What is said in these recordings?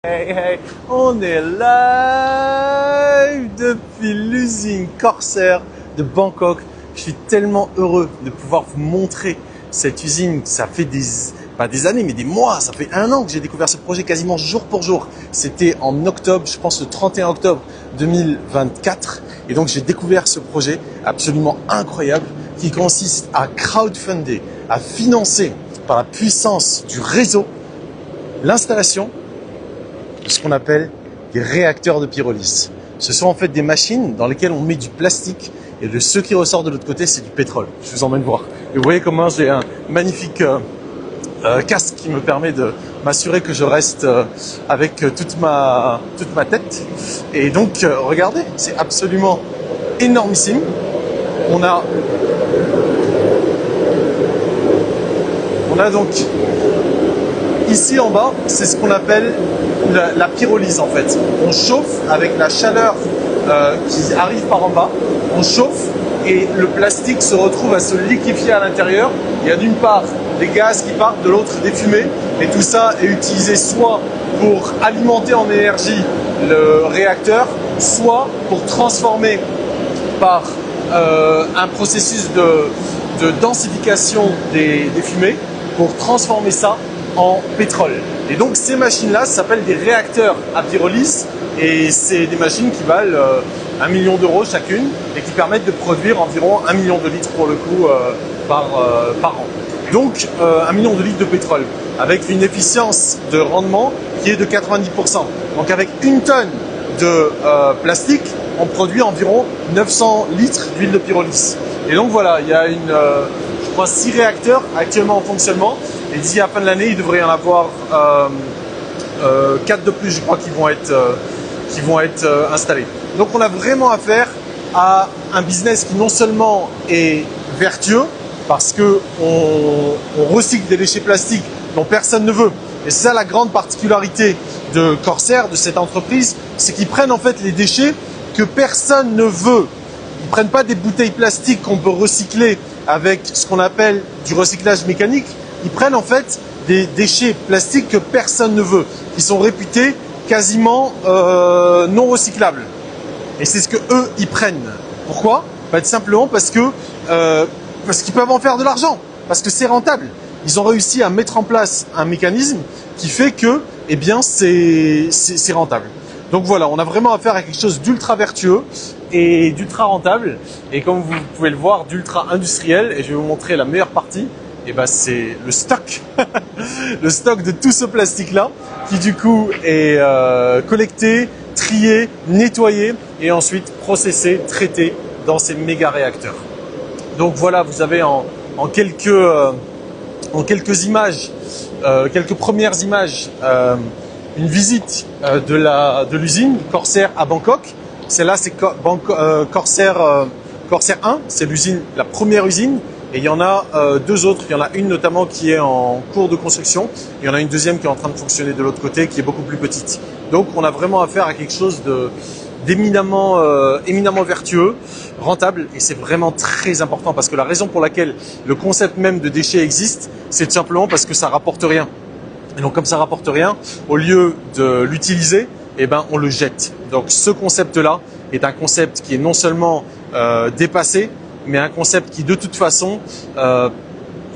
Hey, hey, on est live depuis l'usine Corsair de Bangkok. Je suis tellement heureux de pouvoir vous montrer cette usine. Ça fait pas des années, mais des mois. Ça fait 1 an que j'ai découvert ce projet quasiment jour pour jour. C'était en octobre, je pense le 31 octobre 2024. Et donc j'ai découvert ce projet absolument incroyable qui consiste à crowdfunder, à financer par la puissance du réseau l'installation de ce qu'on appelle des réacteurs de pyrolyse. Ce sont en fait des machines dans lesquelles on met du plastique et ce qui ressort de l'autre côté, c'est du pétrole. Je vous emmène voir. Et vous voyez comment j'ai un magnifique casque qui me permet de m'assurer que je reste avec toute ma tête. Et donc, regardez, c'est absolument énormissime. On a donc ici en bas, c'est ce qu'on appelle la pyrolyse en fait. On chauffe avec la chaleur qui arrive par en bas, on chauffe et le plastique se retrouve à se liquéfier à l'intérieur. Il y a d'une part des gaz qui partent, de l'autre des fumées, et tout ça est utilisé soit pour alimenter en énergie le réacteur, soit pour transformer par un processus de densification des fumées, pour transformer ça en pétrole. Et donc ces machines-là s'appellent des réacteurs à pyrolyse et c'est des machines qui valent 1 million d'euros chacune et qui permettent de produire environ 1 million de litres pour le coup par an. Donc 1 million de litres de pétrole avec une efficience de rendement qui est de 90%. Donc avec 1 tonne de plastique, on produit environ 900 litres d'huile de pyrolyse. Et donc voilà, il y a je crois 6 réacteurs actuellement en fonctionnement. Et d'ici à la fin de l'année, il devrait y en avoir 4 de plus, je crois, qui vont être installés. Donc on a vraiment affaire à un business qui non seulement est vertueux, parce qu'on recycle des déchets plastiques dont personne ne veut. Et c'est ça la grande particularité de Corsair, de cette entreprise, c'est qu'ils prennent en fait les déchets que personne ne veut. Ils ne prennent pas des bouteilles plastiques qu'on peut recycler avec ce qu'on appelle du recyclage mécanique. Ils prennent en fait des déchets plastiques que personne ne veut, qui sont réputés quasiment non recyclables. Et c'est ce que eux ils prennent. Pourquoi? Tout simplement parce qu'ils peuvent en faire de l'argent, parce que c'est rentable. Ils ont réussi à mettre en place un mécanisme qui fait que, eh bien, c'est rentable. Donc voilà, on a vraiment affaire à quelque chose d'ultra vertueux et d'ultra rentable. Et comme vous pouvez le voir, d'ultra industriel. Et je vais vous montrer la meilleure partie. Et ben c'est le stock, le stock de tout ce plastique-là, qui du coup est collecté, trié, nettoyé et ensuite processé, traité dans ces méga réacteurs. Donc voilà, vous avez en quelques images, quelques premières images, une visite de l'usine Corsair à Bangkok. Celle-là, c'est Corsair 1, c'est l'usine, la première usine. Et il y en a 2 autres. Il y en a une notamment qui est en cours de construction. Il y en a une deuxième qui est en train de fonctionner de l'autre côté, qui est beaucoup plus petite. Donc on a vraiment affaire à quelque chose d'éminemment vertueux, rentable, et c'est vraiment très important parce que la raison pour laquelle le concept même de déchet existe, c'est tout simplement parce que ça rapporte rien. Et donc comme ça rapporte rien, au lieu de l'utiliser, eh ben on le jette. Donc ce concept-là est un concept qui est non seulement dépassé, mais un concept qui de toute façon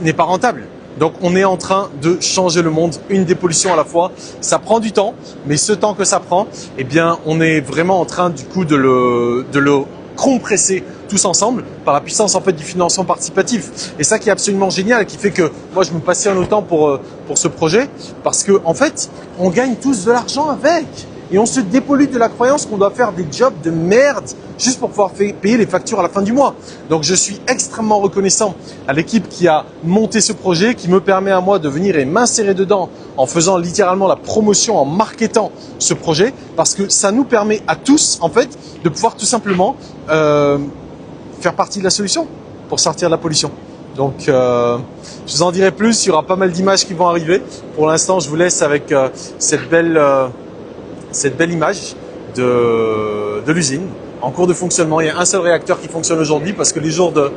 n'est pas rentable. Donc on est en train de changer le monde, une dépollution à la fois. Ça prend du temps, mais ce temps que ça prend, eh bien on est vraiment en train du coup de le compresser tous ensemble par la puissance en fait du financement participatif. Et ça qui est absolument génial, qui fait que moi je me passionne autant pour ce projet, parce que en fait on gagne tous de l'argent avec. Et on se dépollue de la croyance qu'on doit faire des jobs de merde juste pour pouvoir payer les factures à la fin du mois. Donc je suis extrêmement reconnaissant à l'équipe qui a monté ce projet, qui me permet à moi de venir et m'insérer dedans en faisant littéralement la promotion, en marketant ce projet, parce que ça nous permet à tous en fait de pouvoir tout simplement faire partie de la solution pour sortir de la pollution. Donc je vous en dirai plus, il y aura pas mal d'images qui vont arriver. Pour l'instant je vous laisse avec cette belle image de l'usine en cours de fonctionnement. Il y a un seul réacteur qui fonctionne aujourd'hui parce que les jours de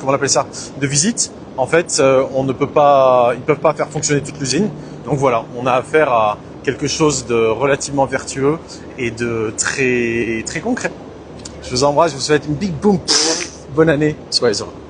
comment on appelle ça, de visite, en fait, ils peuvent pas faire fonctionner toute l'usine. Donc voilà, on a affaire à quelque chose de relativement vertueux et de très concret. Je vous embrasse, je vous souhaite une big boom. Bonne année, soyez heureux.